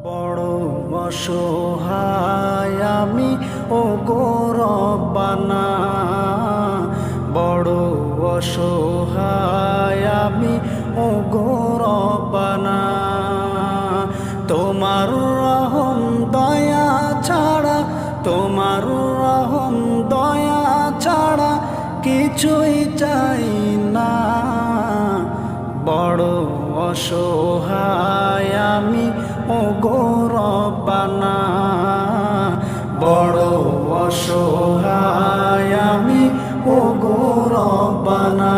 বড় অসহায় আমি ও গো রব্বানা, বড় অসহায় আমি ও গো রব্বানা। তোমার রহম দয়া ছাড়া, তোমার রহম দয়া ছাড়া কিছুই চাই না। বড় অসহায় আমি ও গো রব্বানা, বড় অসহায় আমি ও গো রব্বানা।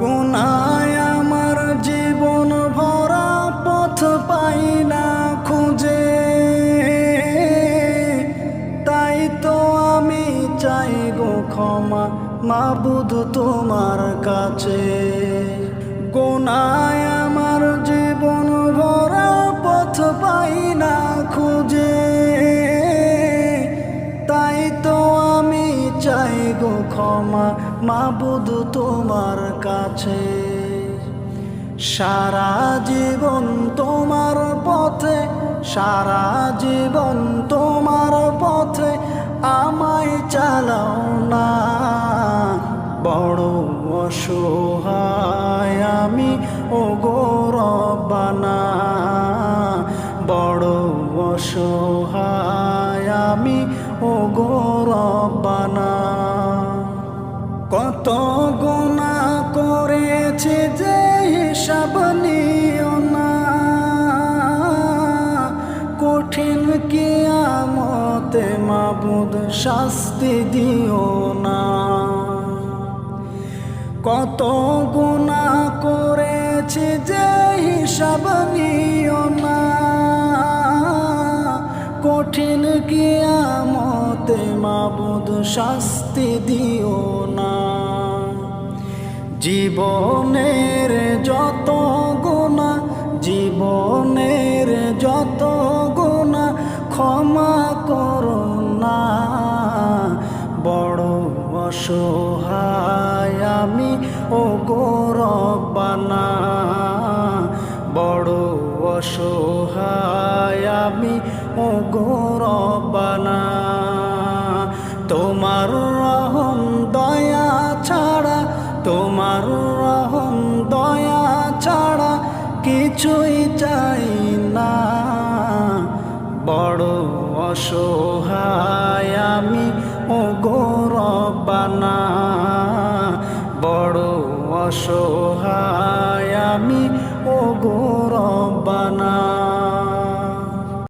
গুনায় আমার জীবন ভরা, পথ পাই না খুঁজে, তাই তো আমি চাই গো ক্ষমা মাবুদ তোমার কাছে। গুনায় আমার জীবন ভরা, পথ পাই না খুঁজে, তাই তো আমি চাই গো ক্ষমা মাবুদ তোমার কাছে। সারা জীবন তোমার পথে, সারা জীবন তোমার পথে আমায় চালাও না। বড় অসহায় আমি ও গো রব্বানা, বড় অসহায় আমি ও গো রব্বানা। কত গুনাহ করেছি যে হিসাব নিও না, কঠিন কিয়ামতে মাবুদ শাস্তি দিও না। কত গুনাহ করেছি যে হিসাব নিও না, কঠিন কিয়ামতে মাবুদ শাস্তি দিও না। জীবনের যত গুনাহ, জীবনের যত গুনাহ ক্ষমা করো না। বড় অসহায় আমি ও গো রব্বানা, বড় অসহায় আমি ও গো রব্বানা। তোমার রহম দয়া ছাড়া, তোমার রহম দয়া ছাড়া কিছুই চাই না। বড় অসহায় আমি ও গো রব্বানা, বড় অসহায় আমি